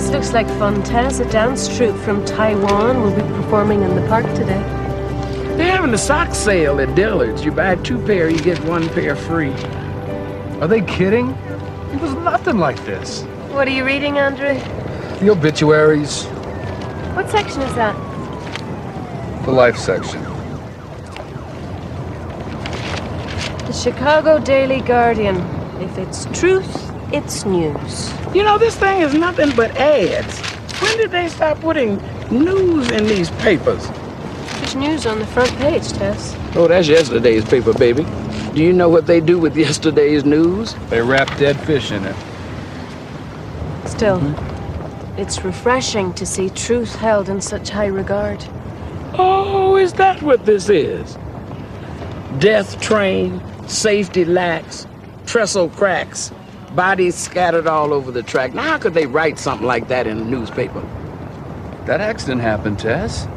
This looks like fun, Tess. A dance troupe from Taiwan will be performing in the park today. They're having a sock sale at Dillard's. You buy 2 pair, you get 1 pair free. Are they kidding? It was nothing like this. What are you reading, Andrew? The obituaries. What section is that? The life section. The Chicago Daily Guardian. If it's truth, it's news. You know, this thing is nothing but ads. When did they stop putting news in these papers? There's news on the front page, Tess. Oh, that's yesterday's paper, baby. Do you know what they do with yesterday's news? They wrap dead fish in it. Still, it's refreshing to see truth held in such high regard. Oh, is that what this is? Death train, safety lax, trestle cracks, bodies scattered all over the track. Now, how could they write something like that in a newspaper? That accident happened, Tess.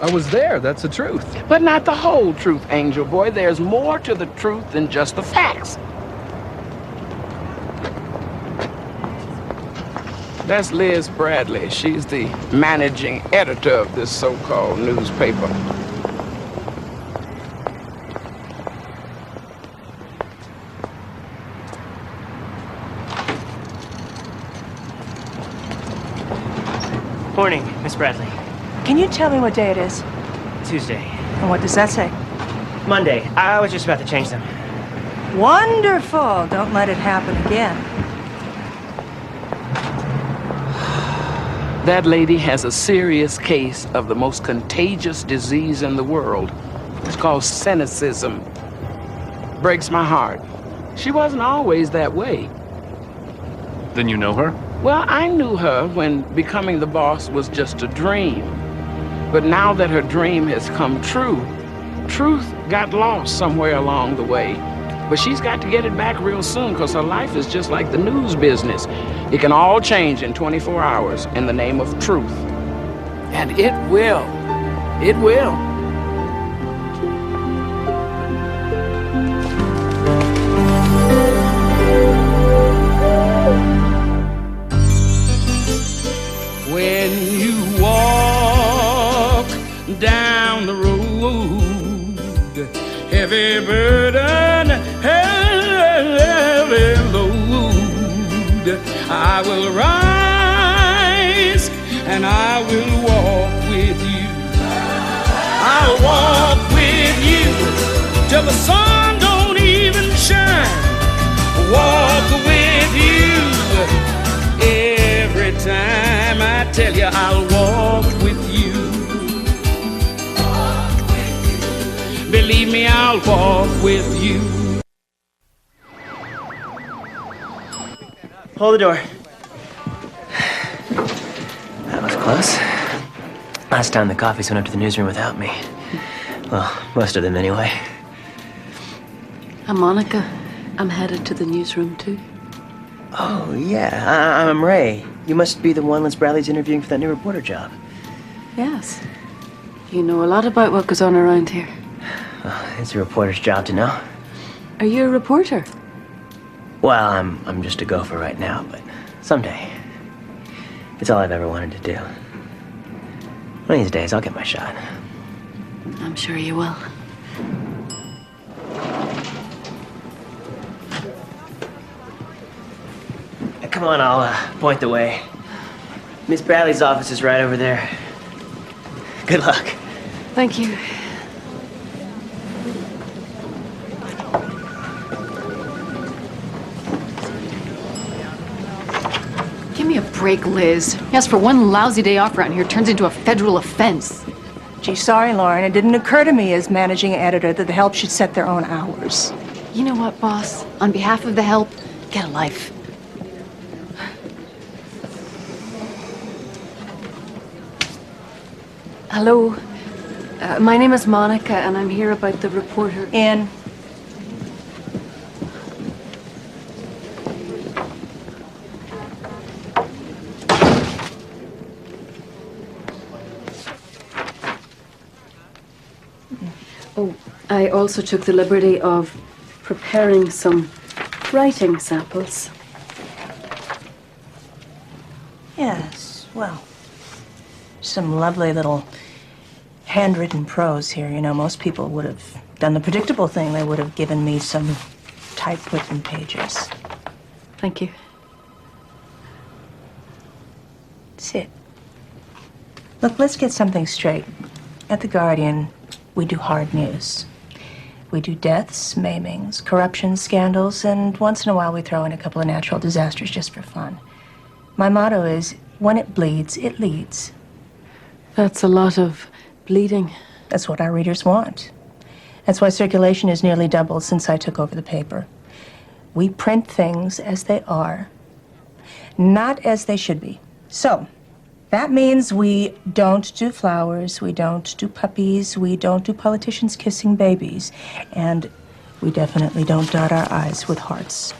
I was there, that's the truth. But not the whole truth, Angel Boy. There's more to the truth than just the facts. That's Liz Bradley. She's the managing editor of this so-called newspaper. Morning, Miss Bradley. Can you tell me what day it is? Tuesday. And what does that say? Monday. I was just about to change them. Wonderful! Don't let it happen again. That lady has a serious case of the most contagious disease in the world. It's called cynicism. Breaks my heart. She wasn't always that way. Then you know her? Well, I knew her when becoming the boss was just a dream. But now that her dream has come true, truth got lost somewhere along the way. But she's got to get it back real soon, because her life is just like the news business. It can all change in 24 hours in the name of truth. And it will. It will. When you walk down the road, heavy burden, heavy load, I will rise and I will walk with you. I'll walk with you till the sun don't even shine. Walk with you every time. I tell you, I'll walk with you. Believe me, I'll walk with you. Hold the door. That was close. Last time the coffees went up to the newsroom without me. Well, most of them anyway. I'm Monica. I'm headed to the newsroom too. Oh, yeah. I'm Ray. You must be the one Liz Bradley's interviewing for that new reporter job. Yes. You know a lot about what goes on around here. Well, it's a reporter's job to know. Are you a reporter? Well, I'm just a gopher right now, but someday. It's all I've ever wanted to do. One of these days, I'll get my shot. I'm sure you will. Come on, I'll point the way. Miss Bradley's office is right over there. Good luck. Thank you. Give me a break, Liz. Yes, for one lousy day off around here turns into a federal offense. Gee, sorry, Lauren. It didn't occur to me as managing editor that the help should set their own hours. You know what, boss? On behalf of the help, get a life. Hello. My name is Monica, and I'm here about the reporter. In. Oh, I also took the liberty of preparing some writing samples. Yes, well, some lovely little handwritten prose here. You know, most people would have done the predictable thing. They would have given me some typewritten pages. Thank you. Sit. Look, let's get something straight. At The Guardian, we do hard news. We do deaths, maimings, corruption scandals, and once in a while we throw in a couple of natural disasters just for fun. My motto is, when it bleeds, it leads. That's a lot of bleeding. That's what our readers want. That's why circulation has nearly doubled since I took over the paper. We print things as they are, not as they should be. So, that means we don't do flowers, we don't do puppies, we don't do politicians kissing babies, and we definitely don't dot our I's with hearts.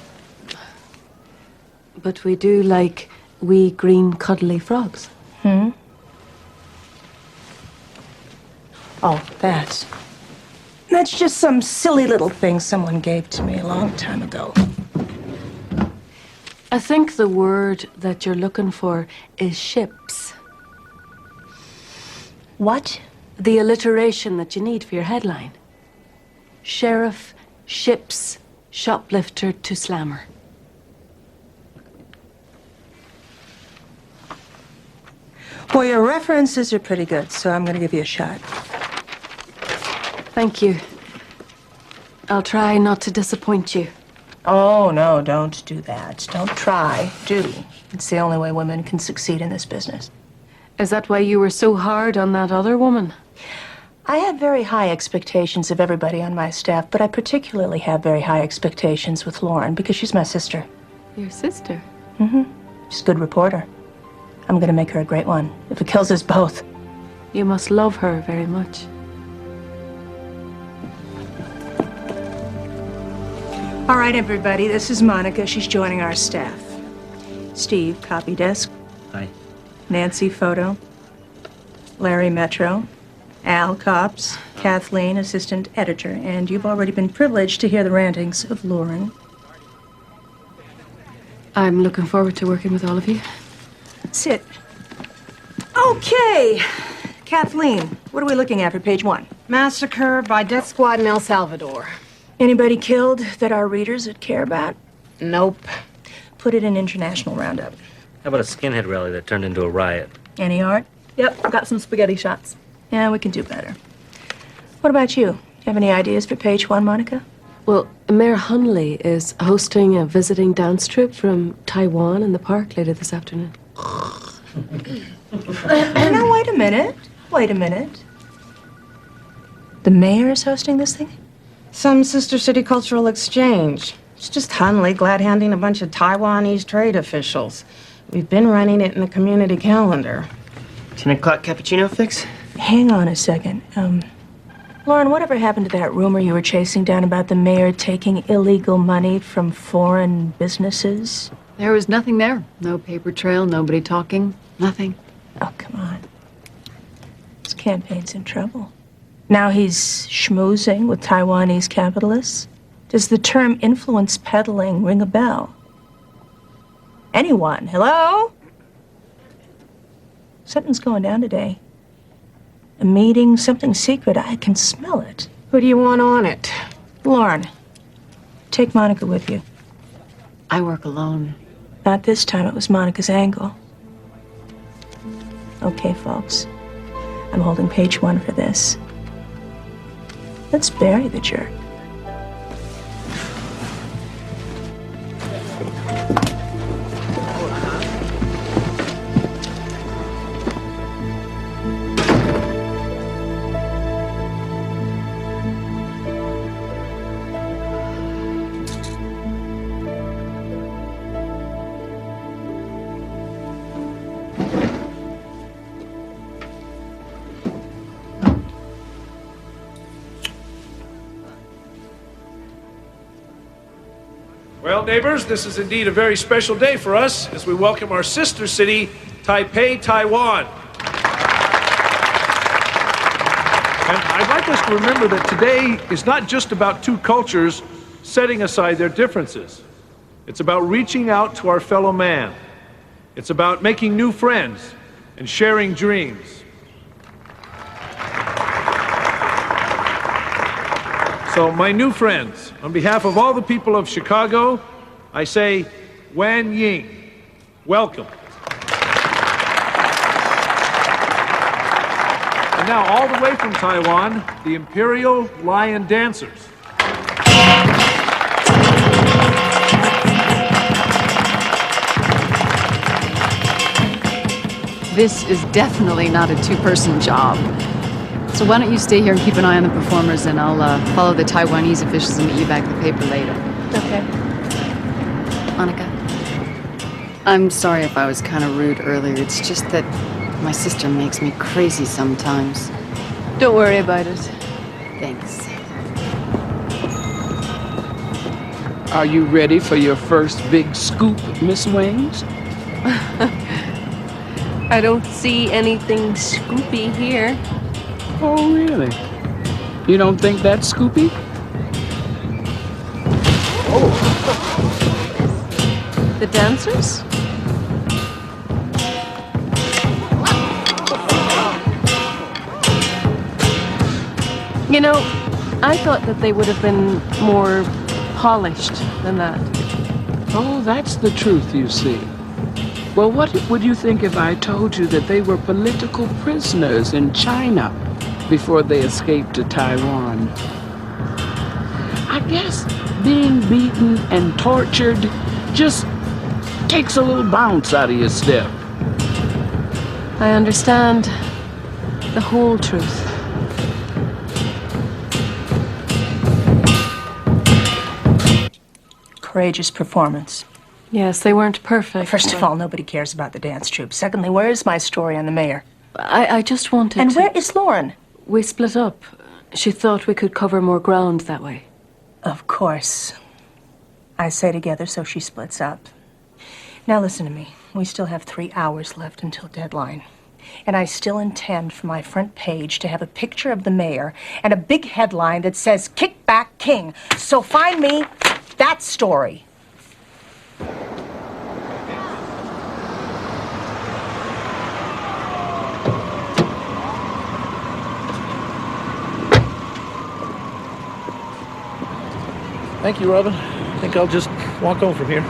But we do like wee green cuddly frogs. Oh, that's just some silly little thing someone gave to me a long time ago. I think the word that you're looking for is ships. What? The alliteration that you need for your headline. Sheriff ships shoplifter to slammer. Well, your references are pretty good, so I'm going to give you a shot. Thank you. I'll try not to disappoint you. Oh, no, don't do that. Don't try. Do. It's the only way women can succeed in this business. Is that why you were so hard on that other woman? I have very high expectations of everybody on my staff, but I particularly have very high expectations with Lauren because she's my sister. Your sister? She's a good reporter. I'm going to make her a great one, if it kills us both. You must love her very much. All right, everybody, this is Monica. She's joining our staff. Steve, copy desk. Hi. Nancy, photo. Larry, metro. Al, cops. Kathleen, assistant editor. And you've already been privileged to hear the rantings of Lauren. I'm looking forward to working with all of you. Sit. Okay. Kathleen, what are we looking at for page 1? Massacre by death squad in El Salvador. Anybody killed that our readers would care about? Nope. Put it in international roundup. How about a skinhead rally that turned into a riot? Any art? Yep, got some spaghetti shots. Yeah, we can do better. What about you? Do you have any ideas for page 1, Monica? Well, Mayor Hunley is hosting a visiting dance troupe from Taiwan in the park later this afternoon. Now, wait a minute. Wait a minute. The mayor is hosting this thing? Some sister city cultural exchange. It's just Hunley glad-handing a bunch of Taiwanese trade officials. We've been running it in the community calendar. 10 o'clock cappuccino fix? Hang on a second. Lauren, whatever happened to that rumor you were chasing down about the mayor taking illegal money from foreign businesses? There was nothing there. No paper trail, nobody talking, nothing. Oh, come on. This campaign's in trouble. Now he's schmoozing with Taiwanese capitalists? Does the term influence peddling ring a bell? Anyone? Hello? Something's going down today. A meeting, something secret. I can smell it. Who do you want on it? Lauren, take Monica with you. I work alone. Not this time. It was Monica's angle. Okay, folks. I'm holding page 1 for this. Let's bury the jerk. Well, neighbors, this is indeed a very special day for us as we welcome our sister city, Taipei, Taiwan. And I'd like us to remember that today is not just about two cultures setting aside their differences. It's about reaching out to our fellow man It's about making new friends and sharing dreams. So, my new friends, on behalf of all the people of Chicago, I say, Wan Ying, welcome. And now, all the way from Taiwan, the Imperial Lion Dancers. This is definitely not a two-person job. So why don't you stay here and keep an eye on the performers, and I'll follow the Taiwanese officials and meet you back at the paper later. Okay. Monica? I'm sorry if I was kind of rude earlier. It's just that my sister makes me crazy sometimes. Don't worry about it. Thanks. Are you ready for your first big scoop, Miss Wings? I don't see anything scoopy here. Oh, really? You don't think that's scoopy? The dancers? You know, I thought that they would have been more polished than that. Oh, that's the truth, you see. Well, what would you think if I told you that they were political prisoners in China before they escaped to Taiwan? I guess being beaten and tortured just takes a little bounce out of your step. I understand the whole truth. Courageous performance. Yes, they weren't perfect. First of all, nobody cares about the dance troupe. Secondly, where is my story on the mayor? I just wanted And to... where is Lauren? We split up. She thought we could cover more ground that way. Of course. I say together, so she splits up. Now listen to me. We still have 3 hours left until deadline. And I still intend for my front page to have a picture of the mayor and a big headline that says, Kickback King. So find me that story. Thank you, Robin. I think I'll just walk home from here.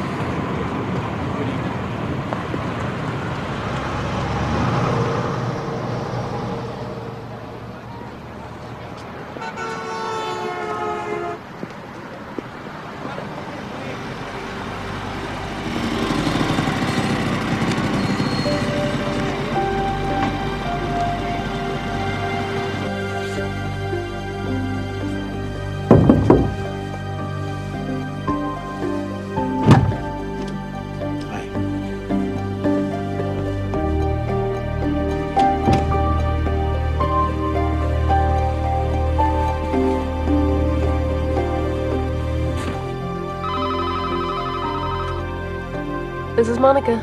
This is Monica.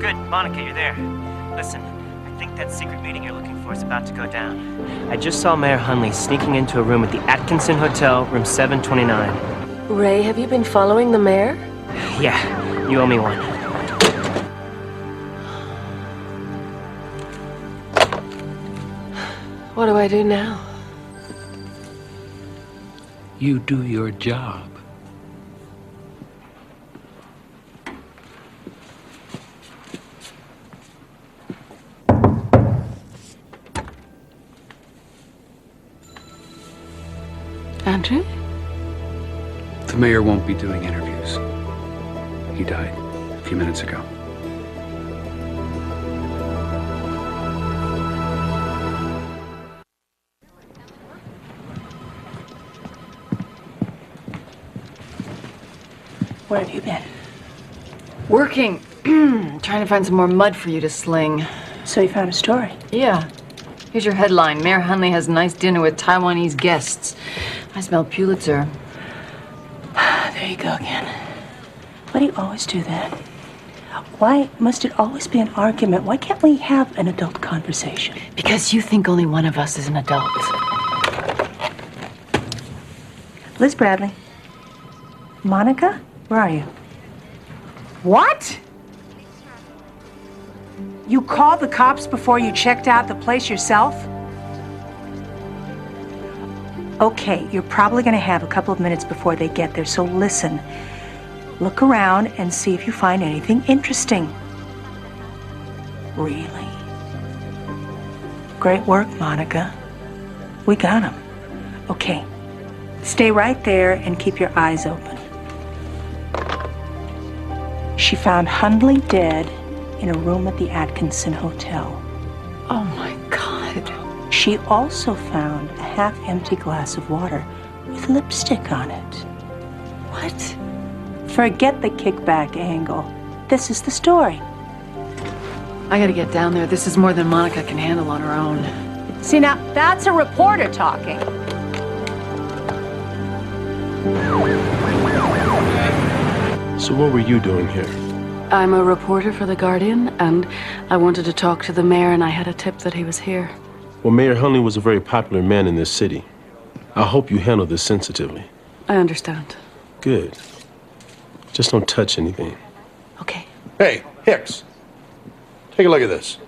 Good, Monica, you're there. Listen, I think that secret meeting you're looking for is about to go down. I just saw Mayor Hunley sneaking into a room at the Atkinson Hotel, room 729. Ray, have you been following the mayor? Yeah, you owe me one. What do I do now? You do your job. Andrew? The mayor won't be doing interviews. He died a few minutes ago. Where have you been? Working. Trying to find some more mud for you to sling. So you found a story? Yeah. Here's your headline. Mayor Hunley has a nice dinner with Taiwanese guests. I smell Pulitzer. There you go again. Why do you always do that? Why must it always be an argument? Why can't we have an adult conversation? Because you think only one of us is an adult. Liz Bradley. Monica? Where are you? What? You called the cops before you checked out the place yourself? Okay, you're probably going to have a couple of minutes before they get there, so listen. Look around and see if you find anything interesting. Really? Great work, Monica. We got him. Okay, stay right there and keep your eyes open. She found Hundley dead in a room at the Atkinson Hotel. Oh my God. She also found a half-empty glass of water with lipstick on it. What? Forget the kickback angle. This is the story. I gotta get down there. This is more than Monica can handle on her own. See, now, that's a reporter talking. So what were you doing here? I'm a reporter for The Guardian, and I wanted to talk to the mayor, and I had a tip that he was here. Well, Mayor Hundley was a very popular man in this city. I hope you handle this sensitively. I understand. Good. Just don't touch anything. Okay. Hey, Hicks. Take a look at this.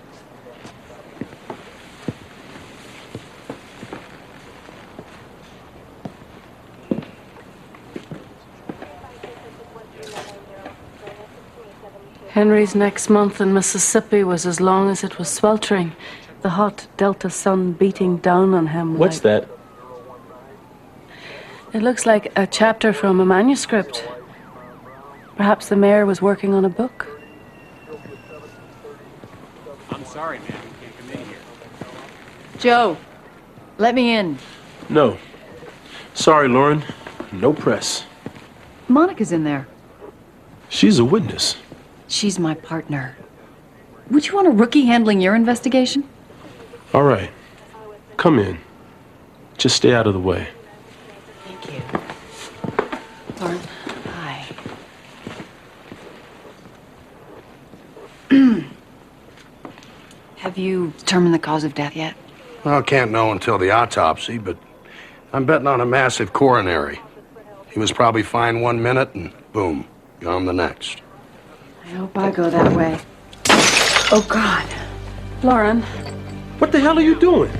Henry's next month in Mississippi was as long as it was sweltering. The hot Delta sun beating down on him. What's that? It looks like a chapter from a manuscript. Perhaps the mayor was working on a book. I'm sorry, ma'am. You can't come in here. Joe, let me in. No. Sorry, Lauren. No press. Monica's in there. She's a witness. She's my partner. Would you want a rookie handling your investigation? All right. Come in. Just stay out of the way. Thank you. Lauren, hi. Have you determined the cause of death yet? Well, can't know until the autopsy, but I'm betting on a massive coronary. He was probably fine 1 minute and boom, gone the next. I hope I go that way. Oh, God. Lauren. What the hell are you doing?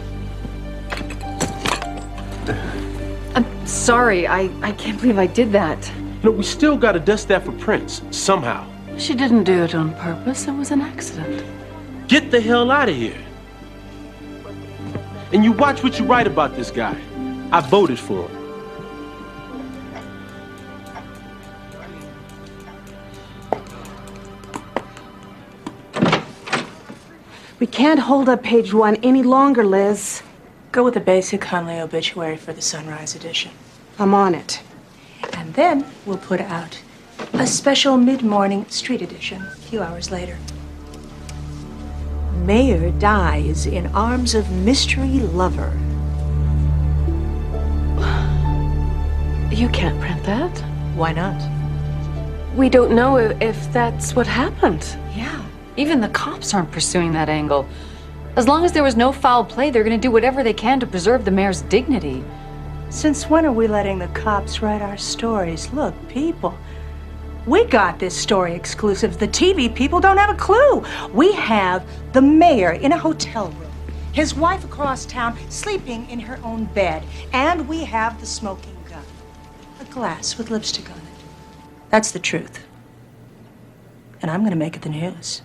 I'm sorry. I can't believe I did that. No, we still gotta dust that for prints, somehow. She didn't do it on purpose. It was an accident. Get the hell out of here. And you watch what you write about this guy. I voted for him. We can't hold up page 1 any longer, Liz. Go with the basic Hundley obituary for the Sunrise edition. I'm on it. And then we'll put out a special mid-morning street edition a few hours later. Mayor dies in arms of mystery lover. You can't print that. Why not? We don't know if that's what happened. Yeah. Even the cops aren't pursuing that angle. As long as there was no foul play, they're going to do whatever they can to preserve the mayor's dignity. Since when are we letting the cops write our stories? Look, people, we got this story exclusive. The TV people don't have a clue. We have the mayor in a hotel room, his wife across town sleeping in her own bed, and we have the smoking gun, a glass with lipstick on it. That's the truth. And I'm going to make it the news.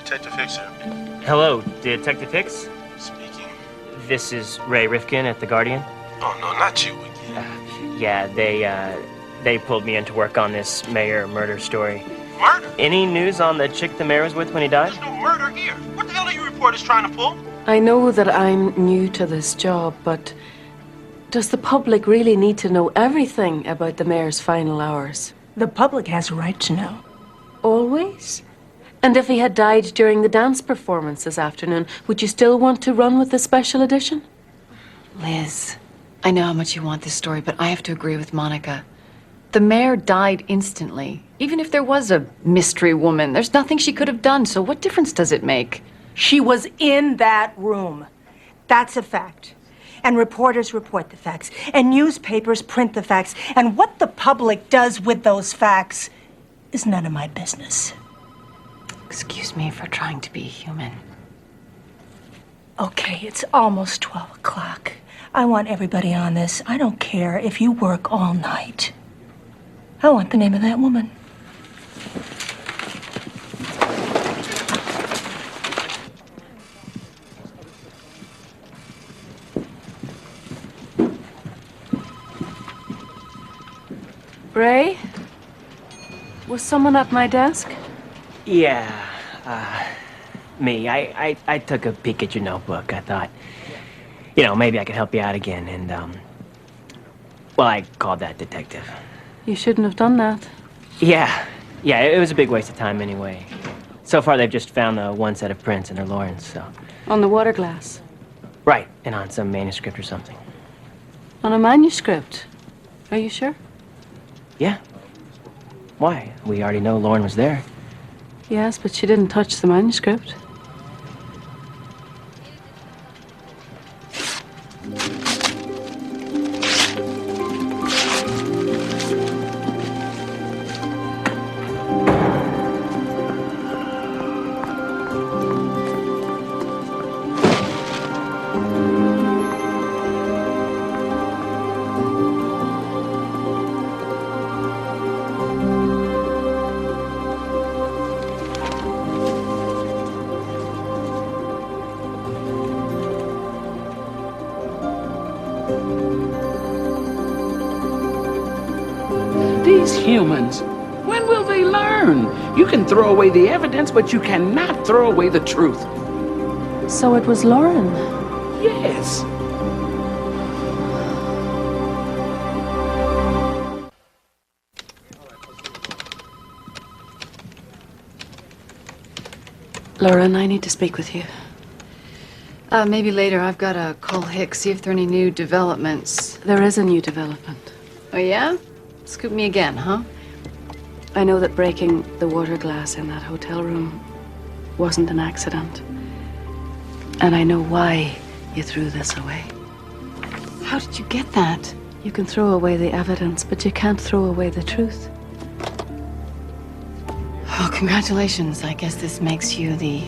Detective Hicks here. Hello, Detective Hicks. Speaking. This is Ray Rifkin at The Guardian. Oh, no, not you again. Yeah, they pulled me in to work on this mayor murder story. Murder? Any news on the chick the mayor was with when he died? There's no murder here. What the hell are you reporters trying to pull? I know that I'm new to this job, but does the public really need to know everything about the mayor's final hours? The public has a right to know. Always? And if he had died during the dance performance this afternoon, would you still want to run with the special edition? Liz, I know how much you want this story, but I have to agree with Monica. The mayor died instantly. Even if there was a mystery woman, there's nothing she could have done, so what difference does it make? She was in that room. That's a fact. And reporters report the facts. And newspapers print the facts. And what the public does with those facts is none of my business. Excuse me for trying to be human. Okay, it's almost 12 o'clock. I want everybody on this. I don't care if you work all night. I want the name of that woman. Ray? Was someone at my desk? Yeah, me. I took a peek at your notebook. I thought, maybe I could help you out again, and, well, I called that detective. You shouldn't have done that. Yeah, it was a big waste of time anyway. So far, they've just found the one set of prints under Lawrence, so... On the water glass? Right, and on some manuscript or something. On a manuscript? Are you sure? Yeah. Why? We already know Lauren was there. Yes, but she didn't touch the manuscript. These humans, when will they learn? You can throw away the evidence, but you cannot throw away the truth. So it was Lauren? Yes. Lauren, I need to speak with you. Maybe later. I've got to call Hicks, see if there are any new developments. There is a new development. Oh, yeah? Scoop me again, huh? I know that breaking the water glass in that hotel room wasn't an accident. And I know why you threw this away. How did you get that? You can throw away the evidence, but you can't throw away the truth. Oh, congratulations. I guess this makes you the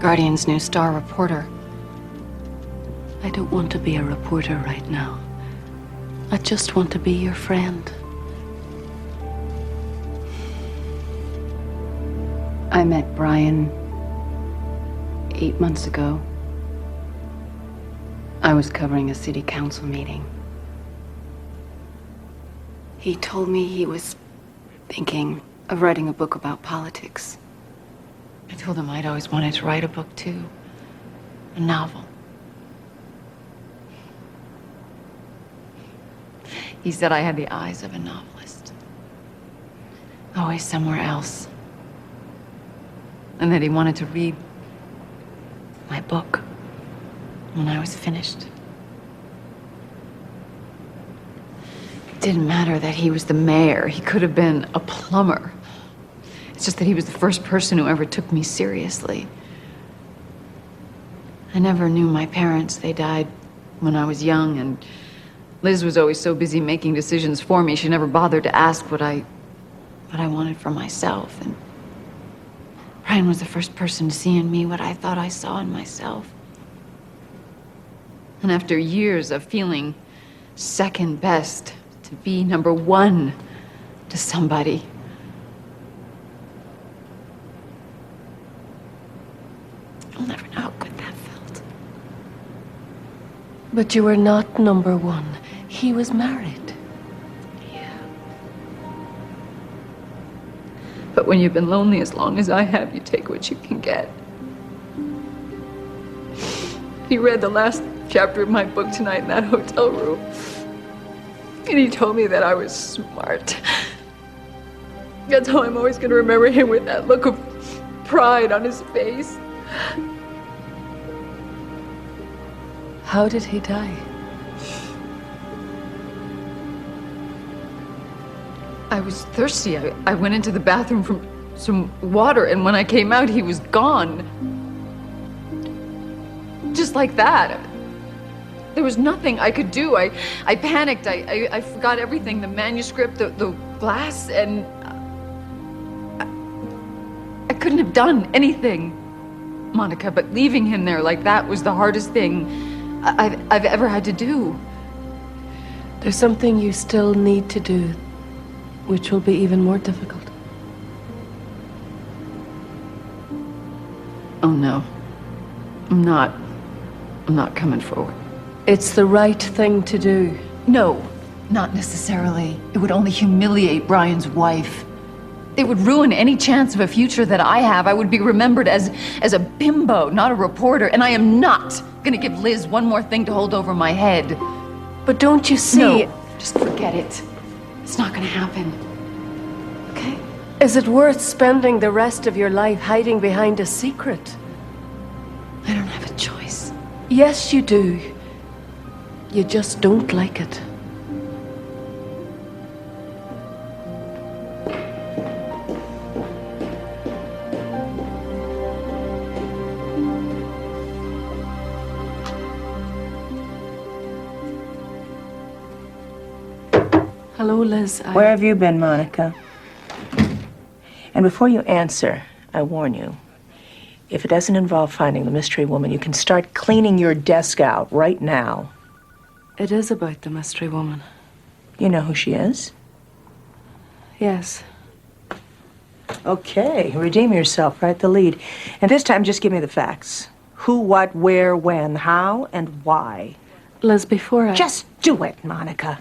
Guardian's new star reporter. I don't want to be a reporter right now. I just want to be your friend. I met Brian 8 months ago. I was covering a city council meeting. He told me he was thinking of writing a book about politics. I told him I'd always wanted to write a book too. A novel. He said I had the eyes of a novelist. Always somewhere else. And that he wanted to read my book when I was finished. It didn't matter that he was the mayor. He could have been a plumber. It's just that he was the first person who ever took me seriously. I never knew my parents. They died when I was young, and Liz was always so busy making decisions for me, she never bothered to ask what I wanted for myself. And Brian was the first person to see in me what I thought I saw in myself. And after years of feeling second best, to be number one to somebody, I'll never know how good that felt. But you were not number one. He was married. Yeah. But when you've been lonely as long as I have, you take what you can get. He read the last chapter of my book tonight in that hotel room. And he told me that I was smart. That's how I'm always going to remember him, with that look of pride on his face. How did he die? I was thirsty. I went into the bathroom for some water, and when I came out, he was gone. Just like that. There was nothing I could do. I panicked. I forgot everything, the manuscript, the glass, and I couldn't have done anything, Monica, but leaving him there like that was the hardest thing I've ever had to do. There's something you still need to do, which will be even more difficult. Oh no. I'm not coming forward. It's the right thing to do. No, not necessarily. It would only humiliate Brian's wife. It would ruin any chance of a future that I have. I would be remembered as a bimbo, not a reporter, and I am not gonna give Liz one more thing to hold over my head. But don't you see... No, just forget it. It's not gonna happen. Okay? Is it worth spending the rest of your life hiding behind a secret? I don't have a choice. Yes, you do. You just don't like it. Hello, Liz. Where have you been, Monica? And before you answer, I warn you, if it doesn't involve finding the mystery woman, you can start cleaning your desk out right now. It is about the mystery woman. You know who she is? Yes. Okay, redeem yourself, write the lead. And this time, just give me the facts. Who, what, where, when, how, and why. Liz, before I... Just do it, Monica.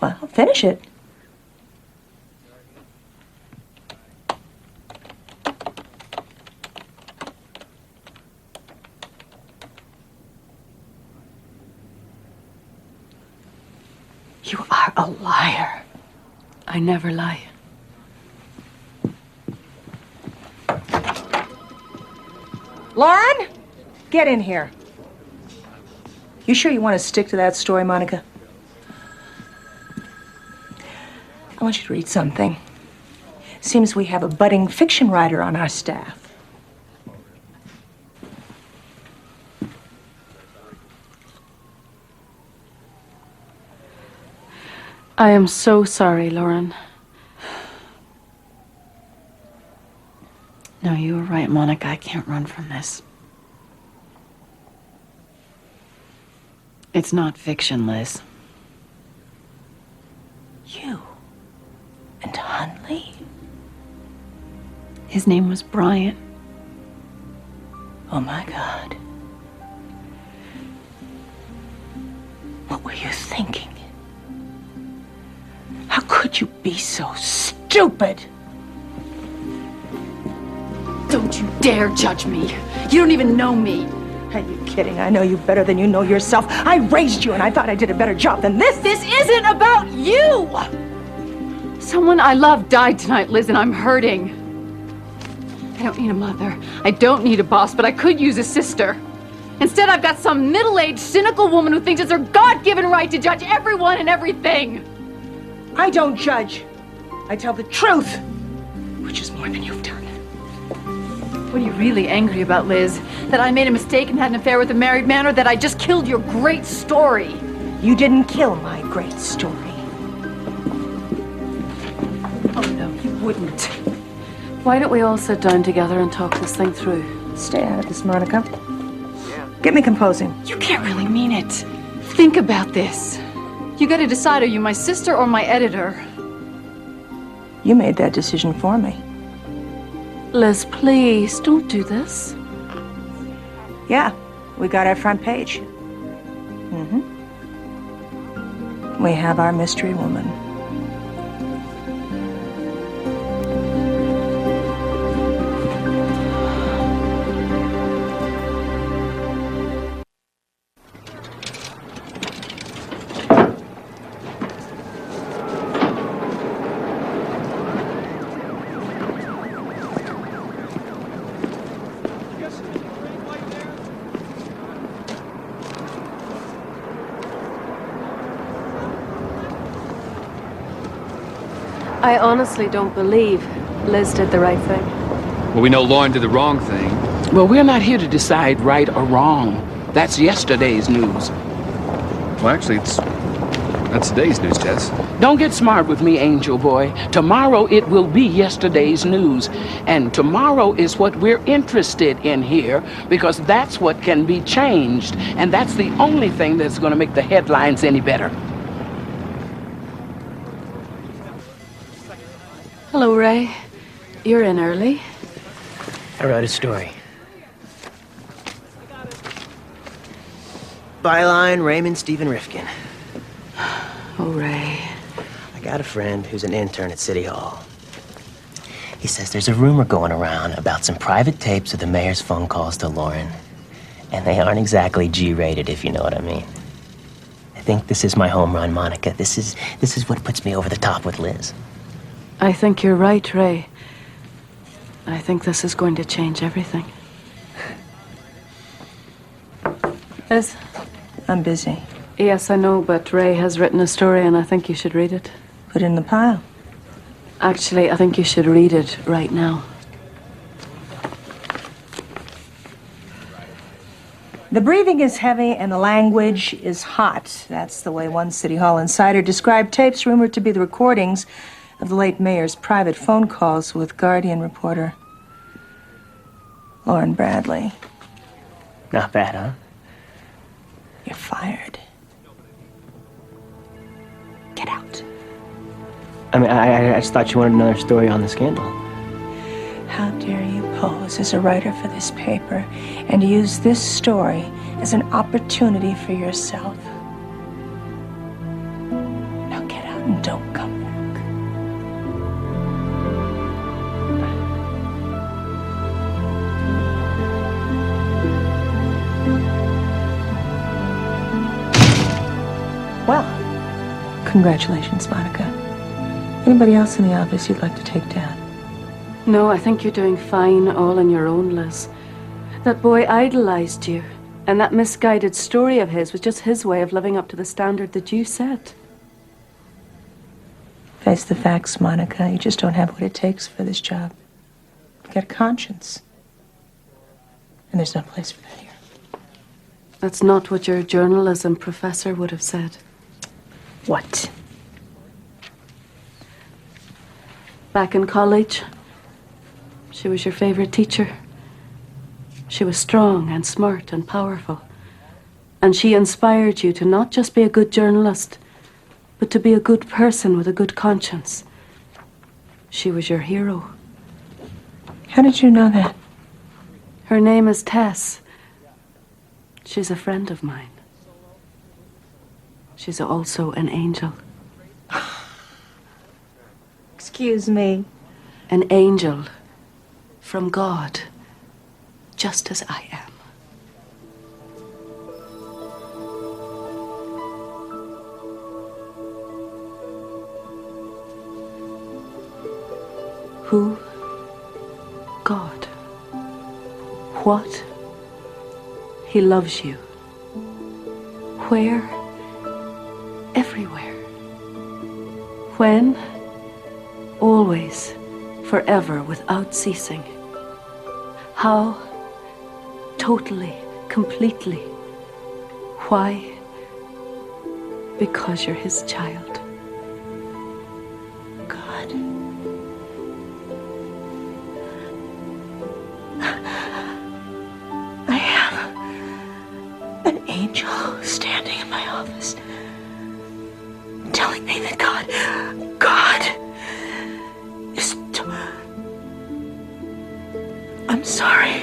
Well, finish it. You are a liar. I never lie. Lauren, get in here. You sure you want to stick to that story, Monica? I want you to read something. Seems we have a budding fiction writer on our staff. I am so sorry, Lauren. No, you were right, Monica. I can't run from this. It's not fiction, Liz. You and Hunley? His name was Brian. Oh, my God. What were you thinking? How could you be so stupid? Don't you dare judge me. You don't even know me. Are you kidding? I know you better than you know yourself. I raised you, and I thought I did a better job than this. This isn't about you! Someone I love died tonight, Liz, and I'm hurting. I don't need a mother. I don't need a boss, but I could use a sister. Instead, I've got some middle-aged, cynical woman who thinks it's her God-given right to judge everyone and everything. I don't judge. I tell the truth, which is more than you've done. What are you really angry about, Liz? That I made a mistake and had an affair with a married man, or that I just killed your great story? You didn't kill my great story. Oh, no, you wouldn't. Why don't we all sit down together and talk this thing through? Stay out of this, Monica. Get me composing. You can't really mean it. Think about this. You gotta decide, are you my sister or my editor? You made that decision for me. Liz, please, don't do this. Yeah, we got our front page. We have our mystery woman. I honestly don't believe Liz did the right thing. Well, we know Lauren did the wrong thing. Well, we're not here to decide right or wrong. That's yesterday's news. Well, actually, that's today's news, Tess. Don't get smart with me, Angel Boy. Tomorrow it will be yesterday's news. And tomorrow is what we're interested in here, because that's what can be changed. And that's the only thing that's going to make the headlines any better. Hello, Ray. You're in early. I wrote a story. Byline, Raymond Stephen Rifkin. Oh, Ray. I got a friend who's an intern at City Hall. He says there's a rumor going around about some private tapes of the mayor's phone calls to Lauren. And they aren't exactly G-rated, if you know what I mean. I think this is my home run, Monica. This is what puts me over the top with Liz. I think you're right, Ray. I think this is going to change everything. Liz? I'm busy. Yes, I know, but Ray has written a story and I think you should read it. Put it in the pile. Actually, I think you should read it right now. The breathing is heavy and the language is hot. That's the way one City Hall insider described tapes rumored to be the recordings of the late mayor's private phone calls with Guardian reporter Lauren Bradley. Not bad, huh? You're fired. Get out. I mean, I just thought you wanted another story on the scandal. How dare you pose as a writer for this paper and use this story as an opportunity for yourself? Now get out and don't come back. Well, congratulations, Monica. Anybody else in the office you'd like to take down? No, I think you're doing fine all on your own, Liz. That boy idolized you, and that misguided story of his was just his way of living up to the standard that you set. Face the facts, Monica. You just don't have what it takes for this job. You got a conscience. And there's no place for that here. That's not what your journalism professor would have said. What? Back in college, she was your favorite teacher. She was strong and smart and powerful. And she inspired you to not just be a good journalist, but to be a good person with a good conscience. She was your hero. How did you know that? Her name is Tess. She's a friend of mine. She's also an angel. Excuse me. An angel from God, just as I am. Who? God. What? He loves you. Where? Everywhere. When? Always. Forever, without ceasing. How? Totally, completely. Why? Because you're his child. God. I have an angel standing in my office telling me that God is... I'm sorry.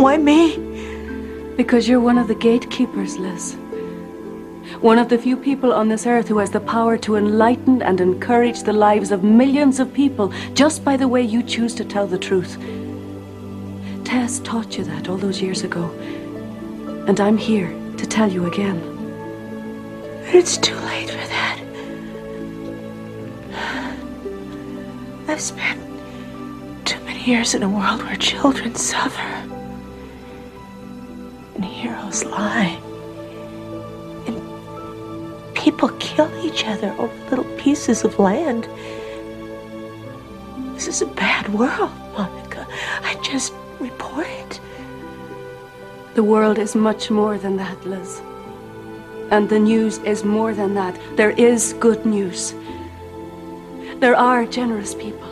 Why me? Because you're one of the gatekeepers, Liz. One of the few people on this earth who has the power to enlighten and encourage the lives of millions of people just by the way you choose to tell the truth. Tess taught you that all those years ago. And I'm here to tell you again. It's too late for that. I've spent too many years in a world where children suffer and heroes lie and people kill each other over little pieces of land. This is a bad world, Monica. I just report it. The world is much more than that, Liz. And the news is more than that. There is good news. There are generous people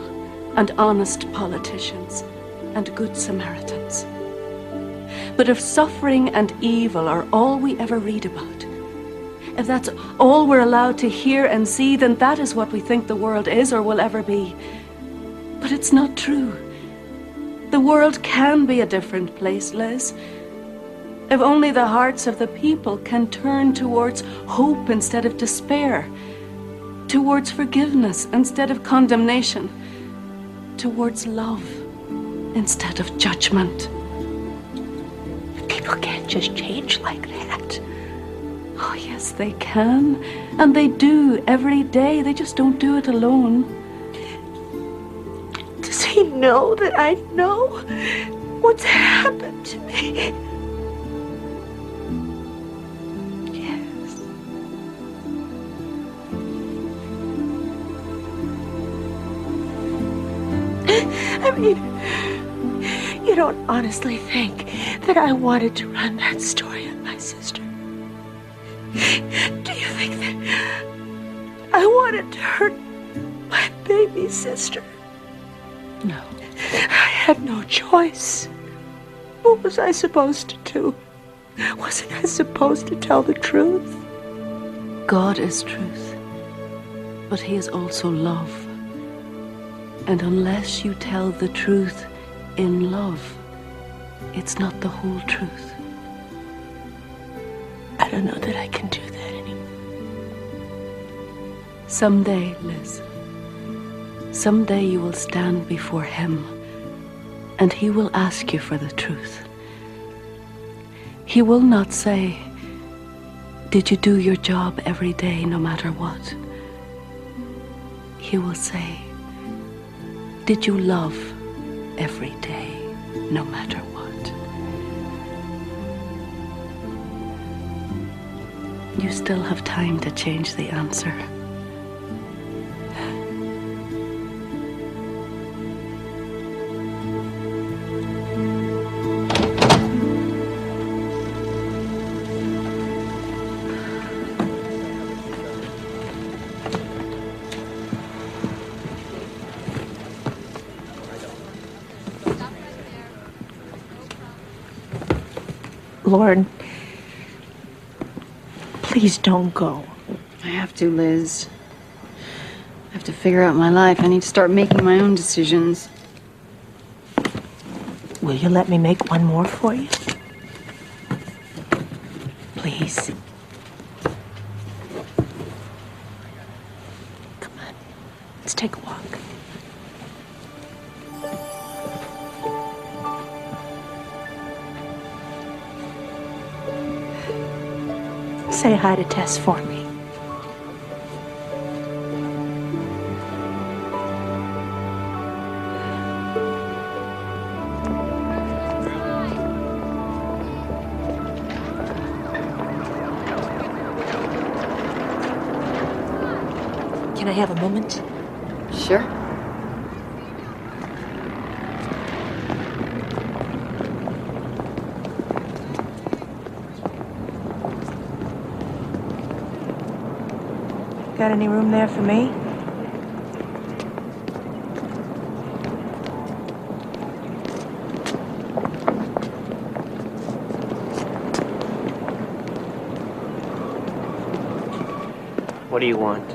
and honest politicians and good Samaritans. But if suffering and evil are all we ever read about, if that's all we're allowed to hear and see, then that is what we think the world is or will ever be. But it's not true. The world can be a different place, Liz. If only the hearts of the people can turn towards hope instead of despair, towards forgiveness instead of condemnation, towards love instead of judgment. People can't just change like that. Oh, yes, they can. And they do every day. They just don't do it alone. Does he know that I know what's happened to me? Yes. I mean, you don't honestly think that I wanted to run that story on my sister? Do you think that I wanted to hurt my baby sister? No. I had no choice. What was I supposed to do? Wasn't I supposed to tell the truth? God is truth, but he is also love. And unless you tell the truth in love, it's not the whole truth. I don't know that I can do that anymore. Someday, Liz, someday you will stand before him, and he will ask you for the truth. He will not say, "Did you do your job every day, no matter what?" He will say, "Did you love every day, no matter what?" You still have time to change the answer. Lord, please don't go. I have to, Liz. I have to figure out my life. I need to start making my own decisions. Will you let me make one more for you? Please. Come on, let's take a walk. Say hi to Tess for me. Can I have a moment? Sure. Got any room there for me? What do you want?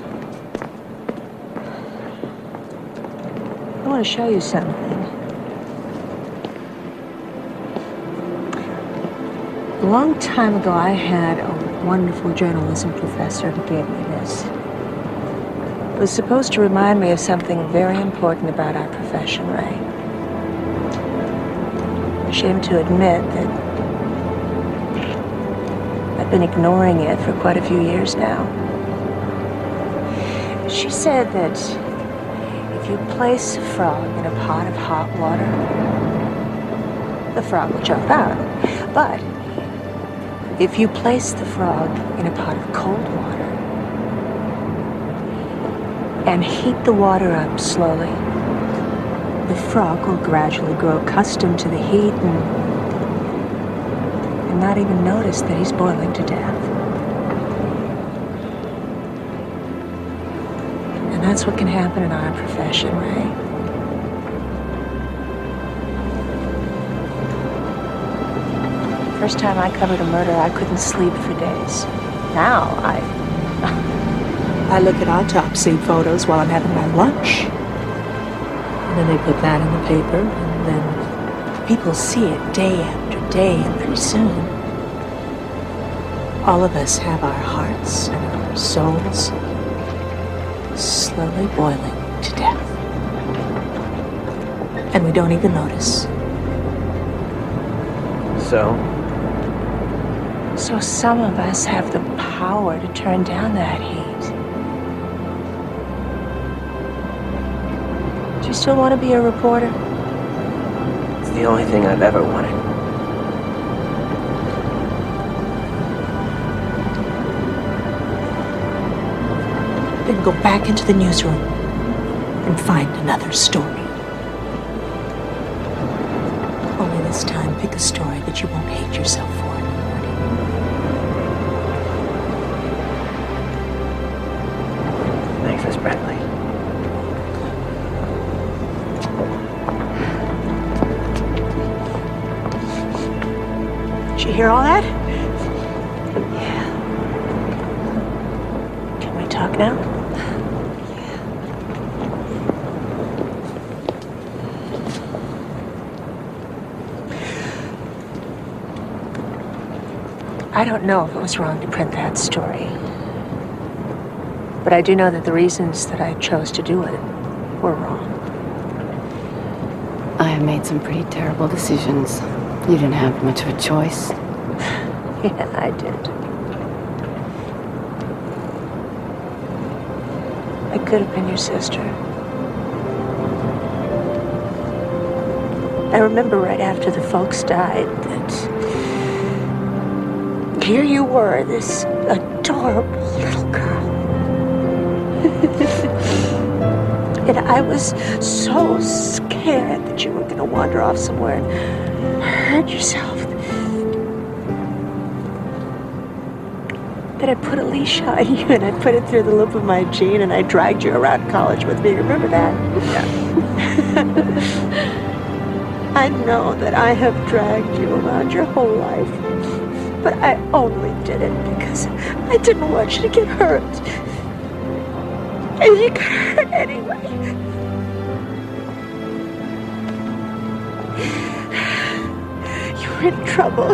I want to show you something. A long time ago, I had a wonderful journalism professor who gave me this. It was supposed to remind me of something very important about our profession, Ray. I'm ashamed to admit that I've been ignoring it for quite a few years now. She said that if you place a frog in a pot of hot water, the frog will jump out. But if you place the frog in a pot of cold water and heat the water up slowly, the frog will gradually grow accustomed to the heat and not even notice that he's boiling to death. And that's what can happen in our profession, Ray. First time I covered a murder, I couldn't sleep for days. Now I look at autopsy photos while I'm having my lunch. And then they put that in the paper, and then people see it day after day, and pretty soon, all of us have our hearts and our souls slowly boiling to death. And we don't even notice. So some of us have the power to turn down that heat. Do you still want to be a reporter? It's the only thing I've ever wanted. Then go back into the newsroom and find another story. Only this time, pick a story that you won't hate yourself for. Thanks, Miss Bradley. Did you hear all that? Yeah. Can we talk now? I don't know if it was wrong to print that story. But I do know that the reasons that I chose to do it were wrong. I have made some pretty terrible decisions. You didn't have much of a choice. Yeah, I did. I could have been your sister. I remember right after the folks died that here you were, this adorable little girl. And I was so scared that you were going to wander off somewhere and hurt yourself that I put a leash on you and I put it through the loop of my jean and I dragged you around college with me. Remember that? Yeah. I know that I have dragged you around your whole life, but I only did it because I didn't want you to get hurt. And you got hurt anyway. You were in trouble,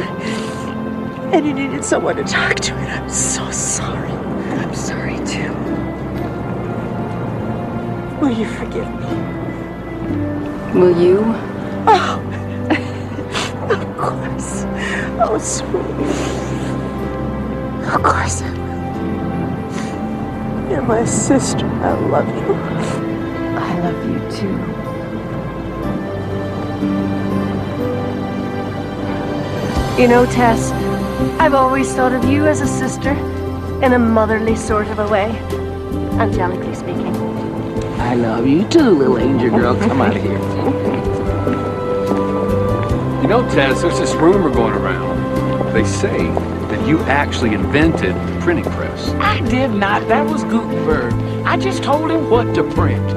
and you needed someone to talk to, and I'm so sorry. I'm sorry, too. Will you forgive me? Will you? Oh, of course. Oh, sweetie. Of course I will. You're my sister. I love you. I love you too. You know, Tess, I've always thought of you as a sister, in a motherly sort of a way, angelically speaking. I love you too, little angel girl. Come out of here. You know, Tess, there's this rumor going around. They say that you actually invented the printing press. I did not. That was Gutenberg. I just told him what to print.